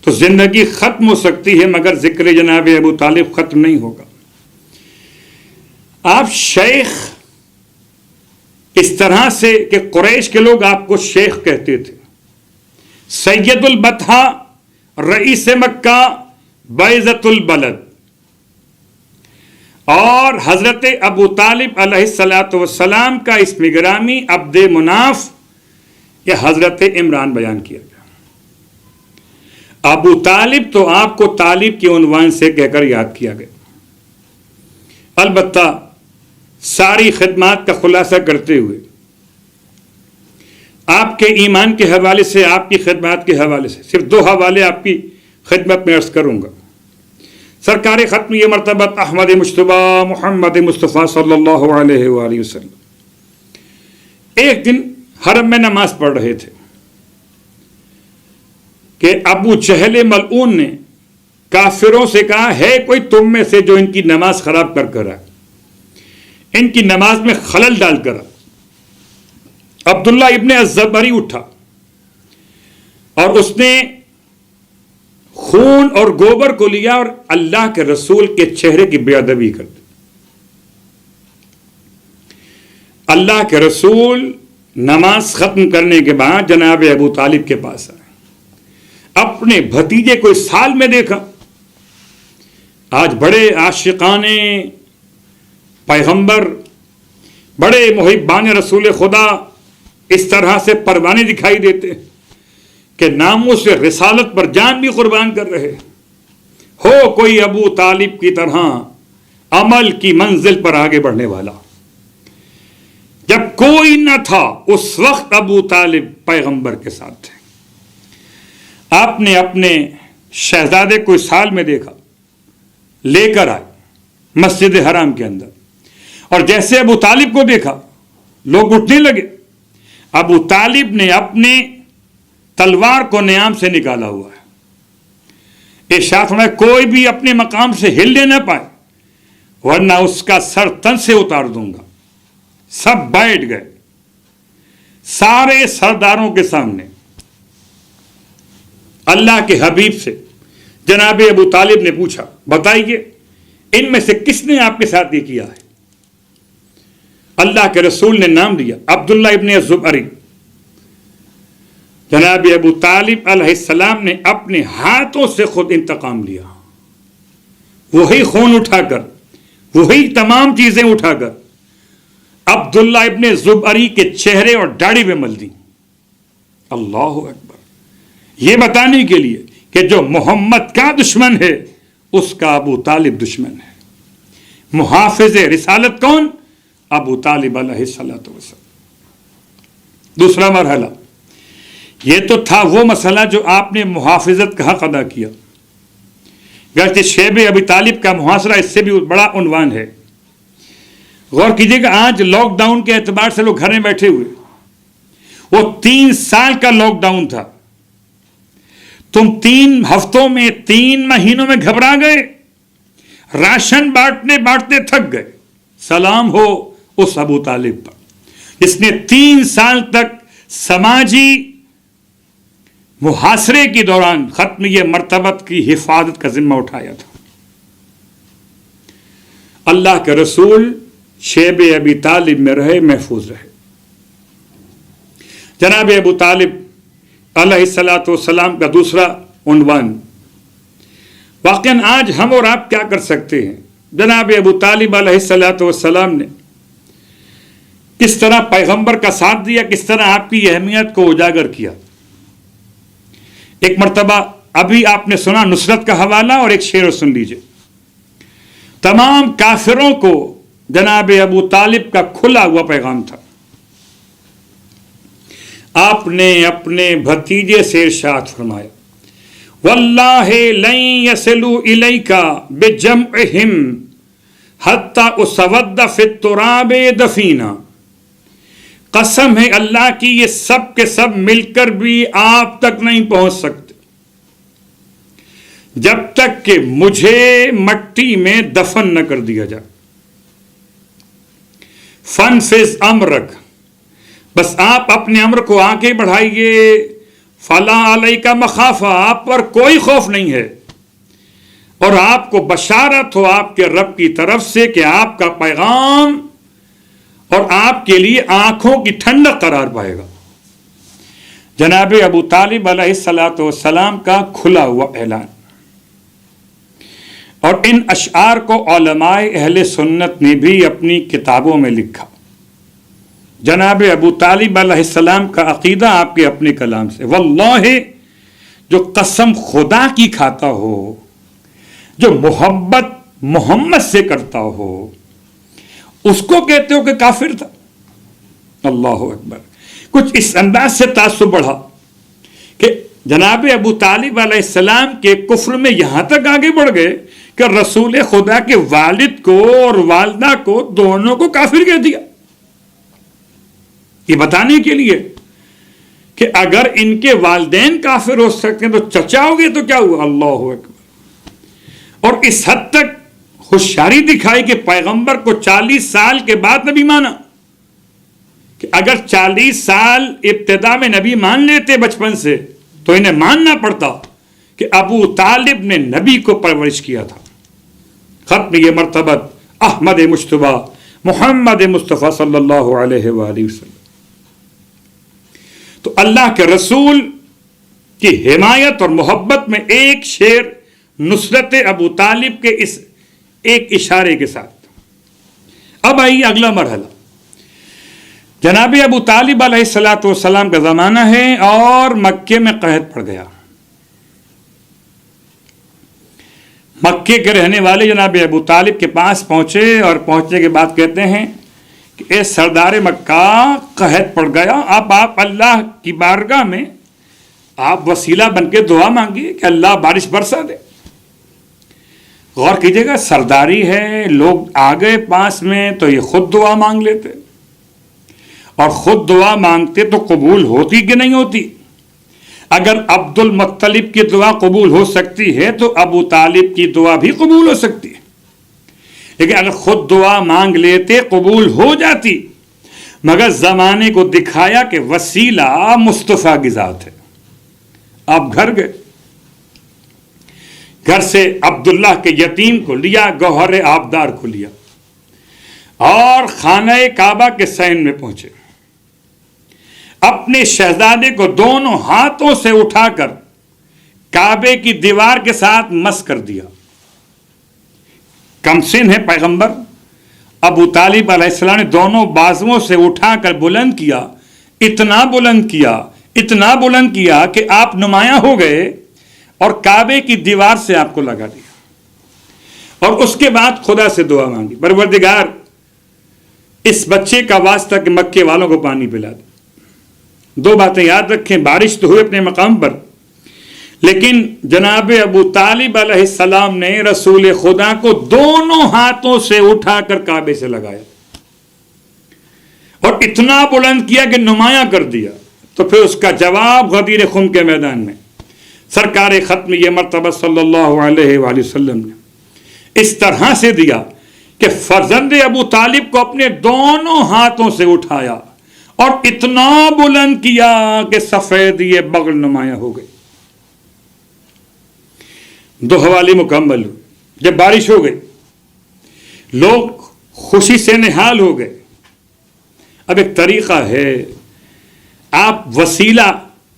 تو زندگی ختم ہو سکتی ہے مگر ذکر جناب ابو طالب ختم نہیں ہوگا۔ آپ شیخ اس طرح سے کہ قریش کے لوگ آپ کو شیخ کہتے تھے، سید البطحہ، رئیس مکہ، بعزت البلد، اور حضرت ابو طالب علیہ الصلاۃ والسلام کا اسم گرامی عبد مناف، یہ حضرت عمران بیان کیا گیا۔ ابو طالب تو آپ کو طالب کے عنوان سے کہہ کر یاد کیا گیا۔ البتہ ساری خدمات کا خلاصہ کرتے ہوئے آپ کے ایمان کے حوالے سے، آپ کی خدمات کے حوالے سے صرف 2 حوالے آپ کی خدمت میں عرض کروں گا۔ سرکار ختم یہ مرتبت احمد مجتبی محمد مصطفیٰ صلی اللہ علیہ وآلہ وسلم ایک دن حرم میں نماز پڑھ رہے تھے کہ ابو جہل ملعون نے کافروں سے کہا، ہے کوئی تم میں سے جو ان کی نماز خراب کر کر آئے، ان کی نماز میں خلل ڈال کر آئے۔ عبداللہ ابن الزبری اٹھا اور اس نے خون اور گوبر کو لیا اور اللہ کے رسول کے چہرے کی بے ادبی کر دی۔ اللہ کے رسول نماز ختم کرنے کے بعد جناب ابو طالب کے پاس آئے، اپنے بھتیجے کو اس حال میں دیکھا۔ آج بڑے عاشقانے پیغمبر، بڑے محبان رسول خدا اس طرح سے پروانے دکھائی دیتے کہ ناموس سے رسالت پر جان بھی قربان کر رہے ہو، کوئی ابو طالب کی طرح عمل کی منزل پر آگے بڑھنے والا۔ جب کوئی نہ تھا اس وقت ابو طالب پیغمبر کے ساتھ تھے۔ آپ نے اپنے شہزادے کو اس حال میں دیکھا، لے کر آئے مسجد حرام کے اندر، اور جیسے ابو طالب کو دیکھا لوگ اٹھنے لگے۔ ابو طالب نے اپنے تلوار کو نیام سے نکالا ہوا ہے، ارشاد فرمایا کوئی بھی اپنے مقام سے ہلنے نہ پائے ورنہ اس کا سر تن سے اتار دوں گا۔ سب بیٹھ گئے، سارے سرداروں کے سامنے اللہ کے حبیب سے جناب ابو طالب نے پوچھا، بتائیے ان میں سے کس نے آپ کے ساتھ یہ کیا ہے؟ اللہ کے رسول نے نام دیا، عبداللہ ابن الزبری۔ جناب ابو طالب علیہ السلام نے اپنے ہاتھوں سے خود انتقام لیا، وہی خون اٹھا کر، وہی تمام چیزیں اٹھا کر عبداللہ ابن الزبری کے چہرے اور داڑھی میں مل دی۔ اللہ اکبر، یہ بتانے کے لیے کہ جو محمد کا دشمن ہے اس کا ابو طالب دشمن ہے۔ محافظ رسالت کون؟ ابو طالب علیہ الصلوۃ والسلام۔ دوسرا مرحلہ یہ تو تھا وہ مسئلہ جو آپ نے محافظت کا حق ادا کیا، گرچہ شیب ابی طالب کا محاصرہ اس سے بھی بڑا عنوان ہے۔ غور کیجئے کہ آج لاک ڈاؤن کے اعتبار سے لوگ گھر میں بیٹھے ہوئے، وہ 3 سال کا لاک ڈاؤن تھا، تم 3 ہفتوں میں 3 مہینوں میں گھبرا گئے، راشن بانٹتے تھک گئے۔ سلام ہو اس ابو طالب پر جس نے 3 سال تک سماجی محاصرے کے دوران ختم یہ مرتبت کی حفاظت کا ذمہ اٹھایا تھا۔ اللہ کے رسول شیب ابی طالب میں رہے، محفوظ رہے۔ جناب ابو طالب علیہ الصلاۃ والسلام کا دوسرا عنوان، واقعاً آج ہم اور آپ کیا کر سکتے ہیں؟ جناب ابو طالب علیہ الصلاۃ والسلام نے کس طرح پیغمبر کا ساتھ دیا، کس طرح آپ کی اہمیت کو اجاگر کیا۔ ایک مرتبہ ابھی آپ نے سنا نصرت کا حوالہ، اور ایک شعر سن لیجئے۔ تمام کافروں کو جناب ابو طالب کا کھلا ہوا پیغام تھا۔ آپ نے اپنے بھتیجے سے ارشاد فرمایا، واللہ لن یصلوا الیک بجمعہم حتی اسود فی التراب دفینا۔ قسم ہے اللہ کی، یہ سب کے سب مل کر بھی آپ تک نہیں پہنچ سکتے جب تک کہ مجھے مٹی میں دفن نہ کر دیا جائے۔ فنفذ امرک، بس آپ اپنے امر کو آگے بڑھائیے، فلا علیک مخافہ، آپ پر کوئی خوف نہیں ہے، اور آپ کو بشارت ہو آپ کے رب کی طرف سے کہ آپ کا پیغام اور آپ کے لیے آنکھوں کی ٹھنڈک قرار پائے گا۔ جناب ابو طالب علیہ الصلوۃ والسلام کا کھلا ہوا اعلان، اور ان اشعار کو علماء اہل سنت نے بھی اپنی کتابوں میں لکھا۔ جناب ابو طالب علیہ السلام کا عقیدہ آپ کے اپنے کلام سے، واللہ جو قسم خدا کی کھاتا ہو، جو محبت محمد سے کرتا ہو، اس کو کہتے ہو کہ کافر تھا۔ اللہ اکبر۔ کچھ اس انداز سے تعصب بڑھا کہ جناب ابو طالب علیہ السلام کے کفر میں یہاں تک آگے بڑھ گئے کہ رسول خدا کے والد کو اور والدہ کو دونوں کو کافر کہہ دیا، یہ بتانے کے لیے کہ اگر ان کے والدین کافر ہو سکتے ہیں تو چچا ہو گئے تو کیا ہوا۔ اللہ اکبر۔ اور اس حد تک ہوشیاری دکھائی کہ پیغمبر کو 40 سال کے بعد نبی مانا، کہ اگر 40 سال ابتدا میں نبی مان لیتے بچپن سے تو انہیں ماننا پڑتا کہ ابو طالب نے نبی کو پرورش کیا تھا۔ ختم یہ مرتبت احمد مجتبی محمد مصطفیٰ صلی اللہ علیہ وآلہ وسلم۔ تو اللہ کے رسول کی حمایت اور محبت میں ایک شعر نصرت ابو طالب کے اس ایک اشارے کے ساتھ۔ اب آئیے اگلا مرحلہ۔ جناب ابو طالب علیہ الصلوۃ والسلام کا زمانہ ہے اور مکے میں قحط پڑ گیا۔ مکے کے رہنے والے جناب ابو طالب کے پاس پہنچے اور پہنچنے کے بعد کہتے ہیں کہ اے سردار مکہ، قحط پڑ گیا، اب آپ اللہ کی بارگاہ میں آپ وسیلہ بن کے دعا مانگیے کہ اللہ بارش برسا دے۔ غور کیجیے گا، سرداری ہے، لوگ آ گئے پاس میں تو یہ خود دعا مانگ لیتے، اور خود دعا مانگتے تو قبول ہوتی کہ نہیں ہوتی۔ اگر عبد المطلب کی دعا قبول ہو سکتی ہے تو ابو طالب کی دعا بھی قبول ہو سکتی ہے، لیکن اگر خود دعا مانگ لیتے قبول ہو جاتی، مگر زمانے کو دکھایا کہ وسیلہ مصطفیٰ کی ذات ہے۔ آپ گھر گئے، گھر سے عبداللہ کے یتیم کو لیا، گوہر آبدار کو لیا، اور خانہ کعبہ کے صحن میں پہنچے۔ اپنے شہزادے کو دونوں ہاتھوں سے اٹھا کر کعبے کی دیوار کے ساتھ مس کر دیا۔ کم سن ہے پیغمبر، ابو طالب علیہ السلام نے دونوں بازوؤں سے اٹھا کر بلند کیا، اتنا بلند کیا، اتنا بلند کیا کہ آپ نمایاں ہو گئے اور کعبے کی دیوار سے آپ کو لگا دیا۔ اور اس کے بعد خدا سے دعا مانگی، پروردگار اس بچے کا واسطہ کہ مکے والوں کو پانی پلا دے۔ دو باتیں یاد رکھیں، بارش تو ہوئی اپنے مقام پر، لیکن جناب ابو طالب علیہ السلام نے رسول خدا کو دونوں ہاتھوں سے اٹھا کر کعبے سے لگایا اور اتنا بلند کیا کہ نمایاں کر دیا۔ تو پھر اس کا جواب غدیر خم کے میدان میں سرکار ختم یہ مرتبہ صلی اللہ علیہ وآلہ وسلم نے اس طرح سے دیا کہ فرزند ابو طالب کو اپنے دونوں ہاتھوں سے اٹھایا اور اتنا بلند کیا کہ سفید یہ بغل نمایاں ہو گئی۔ دو حوالے مکمل ہوئے، جب بارش ہو گئی لوگ خوشی سے نہال ہو گئے۔ اب ایک طریقہ ہے، آپ وسیلہ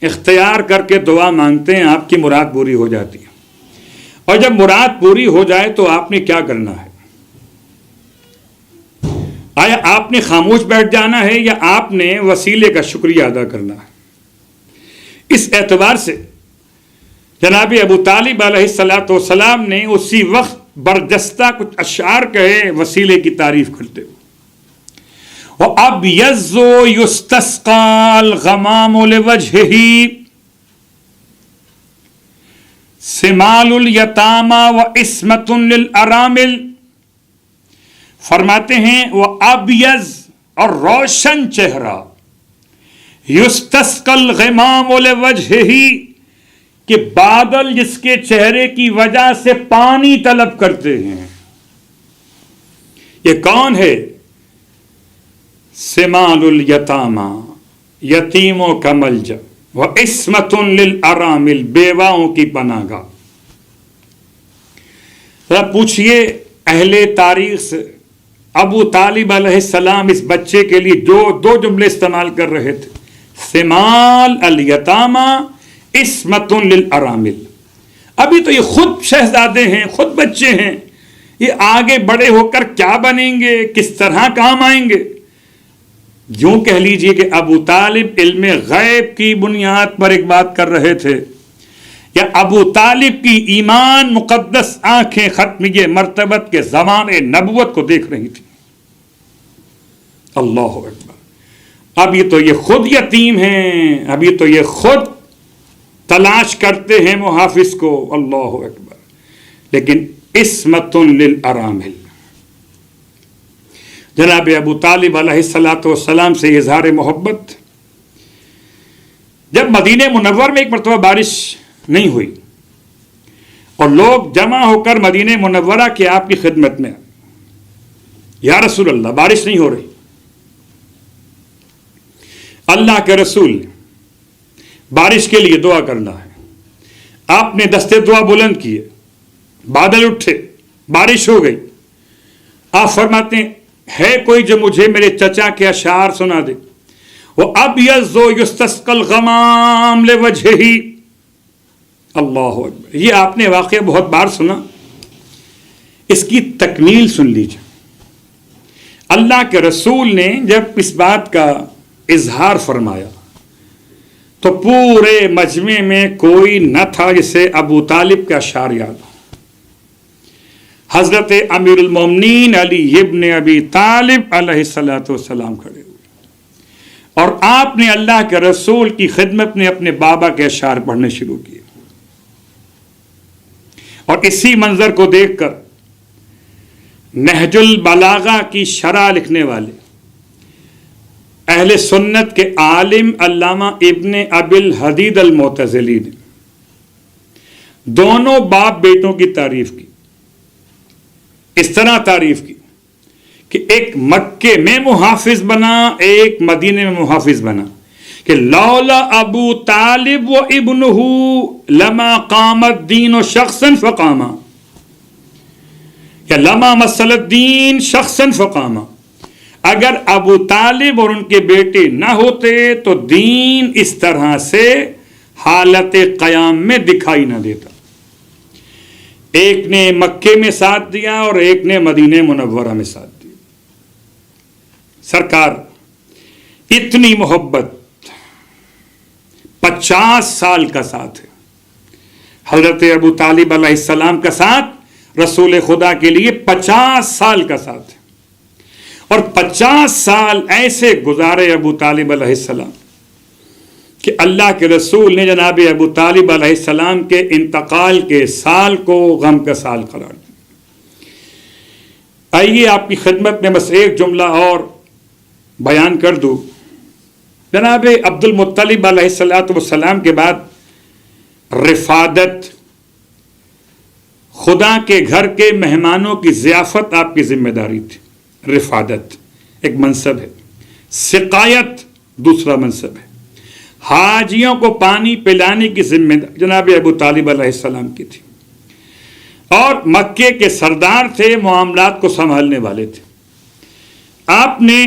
اختیار کر کے دعا مانگتے ہیں، آپ کی مراد پوری ہو جاتی ہے، اور جب مراد پوری ہو جائے تو آپ نے کیا کرنا ہے؟ آیا آپ نے خاموش بیٹھ جانا ہے یا آپ نے وسیلے کا شکریہ ادا کرنا ہے؟ اس اعتبار سے جناب ابو طالب علیہ السلام نے اسی وقت برجستہ کچھ اشعار کہے وسیلے کی تعریف کرتے ہوئے۔ وَأَبْيَضُّ يُسْتَسْقَى الْغَمَامُ لِوَجْهِهِ سِمَالُ الْيَتَامَى وَإِسْمَةٌ لِلْأَرَامِلِ۔ فرماتے ہیں وہ ابیض اور روشن چہرہ، یستسقی الغمام لوجہہ، کہ بادل جس کے چہرے کی وجہ سے پانی طلب کرتے ہیں۔ یہ کون ہے؟ سمال الیتاما، یتیموں کا ملجا، وعصمۃ للارامل، بیواؤں کی پناہ گاہ۔ ذرا پوچھئے اہل تاریخ سے، ابو طالب علیہ السلام اس بچے کے لیے جو دو جملے استعمال کر رہے تھے، ثمال الیتاما عصمۃ للارامل۔ ابھی تو یہ خود شہزادے ہیں، خود بچے ہیں، یہ آگے بڑے ہو کر کیا بنیں گے، کس طرح کام آئیں گے؟ یوں کہہ لیجئے کہ ابو طالب علم غیب کی بنیاد پر ایک بات کر رہے تھے، یا ابو طالب کی ایمان مقدس آنکھیں ختمیہ مرتبت کے زمان نبوت کو دیکھ رہی تھی۔ اللہ اکبر۔ اب یہ تو یہ خود یتیم ہیں، ابھی تو یہ خود تلاش کرتے ہیں محافظ کو۔ اللہ اکبر۔ لیکن عصمۃ للارامل، جناب ابو طالب علیہ السلام سے اظہار محبت۔ جب مدینہ منور میں ایک مرتبہ بارش نہیں ہوئی اور لوگ جمع ہو کر مدینہ منورہ کے آپ کی خدمت میں، یا رسول اللہ بارش نہیں ہو رہی، اللہ کے رسول بارش کے لیے دعا کرنا ہے۔ آپ نے دستے دعا بلند کیے، بادل اٹھے، بارش ہو گئی۔ آپ فرماتے ہیں ہے کوئی جو مجھے میرے چچا کے اشعار سنا دے؟ وَأَبْيَضُّ يُسْتَسْقَى الْغَمَامُ لِوَجْهِهِ۔ اللہ اکبر۔ یہ آپ نے واقعہ بہت بار سنا، اس کی تکمیل سن لیجیے۔ اللہ کے رسول نے جب اس بات کا اظہار فرمایا تو پورے مجمع میں کوئی نہ تھا جسے ابو طالب کا اشعار یاد ہو۔ حضرت امیر المومنین علی ابن ابی طالب علیہ السلام کھڑے ہوئے اور آپ نے اللہ کے رسول کی خدمت میں اپنے بابا کے اشعار پڑھنے شروع کیے، اور اسی منظر کو دیکھ کر نہج البلاغہ کی شرح لکھنے والے اہل سنت کے عالم علامہ ابن ابی الحدید المعتزلی نے دونوں باپ بیٹوں کی تعریف کی، اس طرح تعریف کی کہ ایک مکے میں محافظ بنا، ایک مدینے میں محافظ بنا، کہ لولا ابو طالب و ابنہ لما قام الدین شخصا فقاما، یا لما مسل الدین شخصا فقاما۔ اگر ابو طالب اور ان کے بیٹے نہ ہوتے تو دین اس طرح سے حالت قیام میں دکھائی نہ دیتا۔ ایک نے مکے میں ساتھ دیا اور ایک نے مدینہ منورہ میں ساتھ دیا۔ سرکار اتنی محبت 50 سال کا ساتھ ہے۔ حضرت ابو طالب علیہ السلام کا ساتھ رسول خدا کے لیے 50 سال کا ساتھ ہے، اور 50 سال ایسے گزارے ابو طالب علیہ السلام کہ اللہ کے رسول نے جناب ابو طالب علیہ السلام کے انتقال کے سال کو غم کا سال قرار دیا۔ آئیے آپ کی خدمت میں بس ایک جملہ اور بیان کر دوں۔ جناب عبد المطلب علیہ السلام کے بعد رفادت، خدا کے گھر کے مہمانوں کی ضیافت آپ کی ذمہ داری تھی۔ رفادت ایک منصب ہے، سقایت دوسرا منصب ہے۔ حاجیوں کو پانی پلانے کی ذمہ داری جناب ابو طالب علیہ السلام کی تھی، اور مکے کے سردار تھے، معاملات کو سنبھالنے والے تھے۔ آپ نے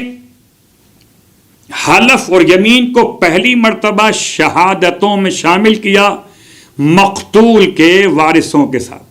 حلف اور یمین کو پہلی مرتبہ شہادتوں میں شامل کیا مقتول کے وارثوں کے ساتھ۔